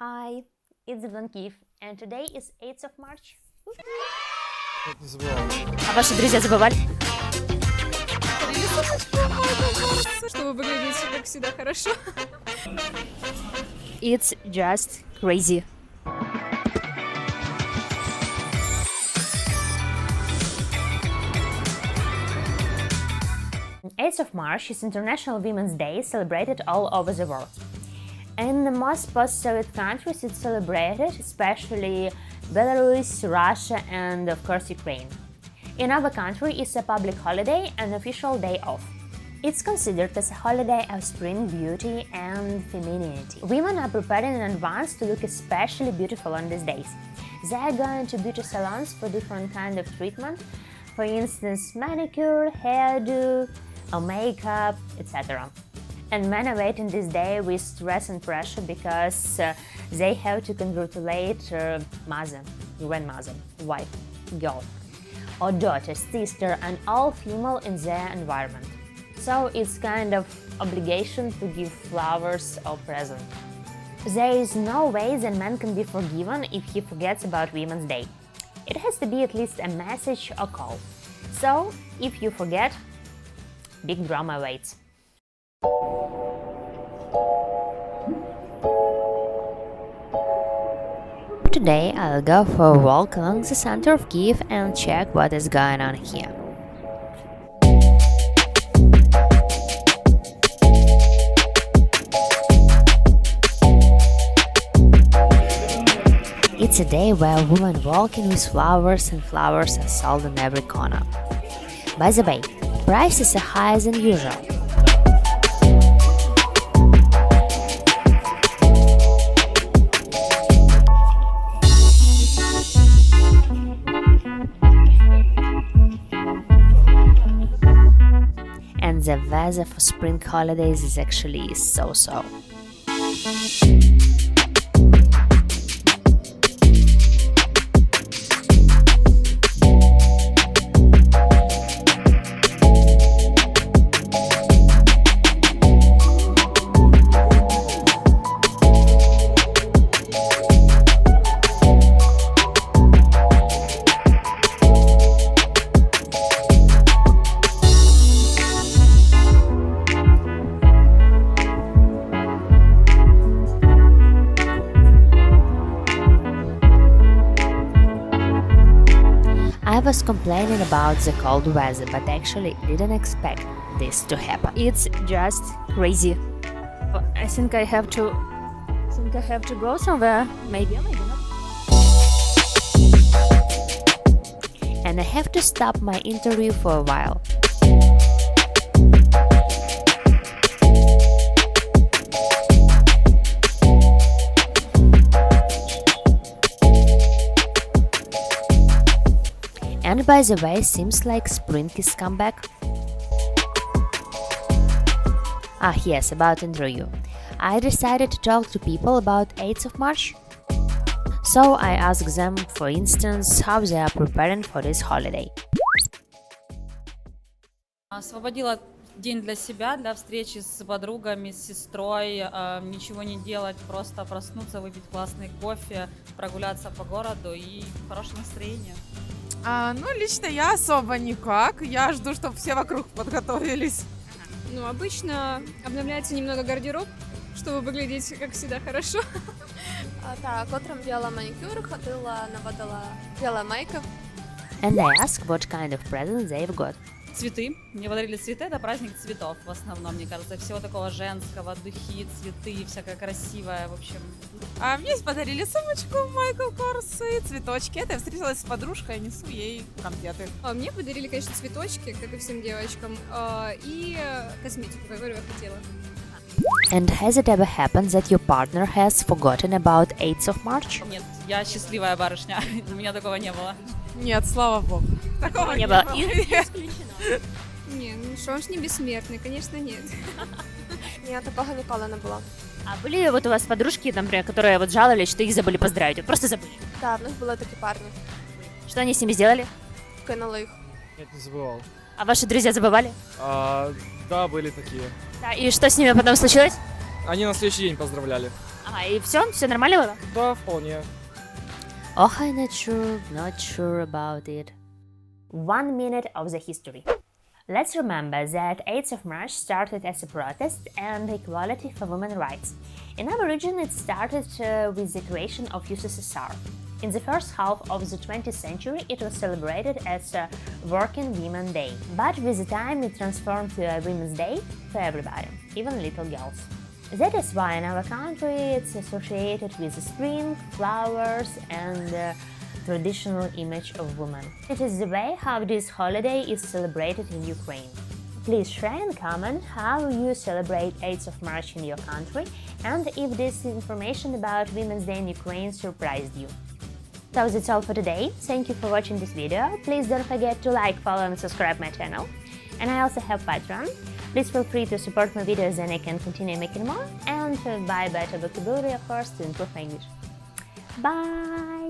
Hi, it's BlondeKyiv, and today is 8th of March. Я не забывал. А ваши друзья забывали? Чтобы выглядеть, как всегда, хорошо. It's just crazy. Eighth of March is International Women's Day, celebrated all over the world. In the most post-Soviet countries it's celebrated, especially Belarus, Russia and of course Ukraine. In our country it's a public holiday and official day off. It's considered as a holiday of spring beauty and femininity. Women are preparing in advance to look especially beautiful on these days. They are going to beauty salons for different kind of treatment, for instance manicure, hairdo, or makeup, etc. And men are waiting this day with stress and pressure because they have to congratulate mother, grandmother, wife, girl, or daughter, sister, and all female in their environment. So it's kind of obligation to give flowers or present. There is no way that man can be forgiven if he forgets about Women's Day. It has to be at least a message or call. So if you forget, big drama awaits. Today I'll go for a walk along the center of Kyiv and check what is going on here. It's a day where women walking with flowers and flowers are sold on every corner. By the way, prices are higher than usual. And the weather for spring holidays is actually so-so. I was complaining about the cold weather, but actually didn't expect this to happen. It's just crazy. I think I have to go somewhere. Maybe not. And I have to stop my interview for a while. And by the way, seems like spring is come back. Yes, about interview. I decided to talk to people about 8th of March. So I asked them, for instance, how they are preparing for this holiday. Освободила день для себя, для встречи с подругами, с сестрой, ничего не делать, просто проснуться, выпить классный кофе, прогуляться по городу и хорошее настроение. Лично я особо никак. Я жду, чтобы все вокруг подготовились. Обычно обновляется немного гардероб, чтобы выглядеть, как всегда, хорошо. Так, утром делала маникюр, ходила, наводила, делала мейкап. And I asked what kind of presents they've got. Цветы. Мне подарили цветы, это праздник цветов в основном, мне кажется, всего такого женского, духи, цветы, всякое красивое, в общем. Мне подарили сумочку, Майкл Корс и цветочки. Это я встретилась с подружкой, несу ей конфеты. Мне подарили, конечно, цветочки, как и всем девочкам, и косметику, как говорю, я хотела. And has it ever happened that your partner has forgotten about 8th of March? Нет, я счастливая барышня, у меня такого не было. Нет, слава богу. Такого не было. Не, ну что, он ж не бессмертный, конечно, нет. Ні, такого ніколи не було. А были вот у вас подружки, например, которые вот жаловались, что их забыли поздравить? Вот просто забыли. Так, в них були такі парні. Что они с ними сделали? Кинули їх. Нет, не забывал. А ваши друзья забывали? Да, были такие. Да, и что с ними потом случилось? Они на следующий день поздравляли. Ага, и все нормально было? Да, вполне. Oh, I'm not sure about it. 1 minute of the history. Let's remember that 8th of March started as a protest and equality for women's rights. In our region, it started with the creation of USSR. In the first half of the 20th century, it was celebrated as a Working Women Day. But with the time, it transformed to a Women's Day for everybody, even little girls. That is why in our country it's associated with spring, flowers and traditional image of woman. It is the way how this holiday is celebrated in Ukraine. Please share and comment how you celebrate 8th of March in your country and if this information about Women's Day in Ukraine surprised you. So that's all for today. Thank you for watching this video. Please don't forget to like, follow and subscribe my channel. And I also have Patreon. Please feel free to support my videos and I can continue making more and buy better vocabulary, of course, to improve my English. Bye!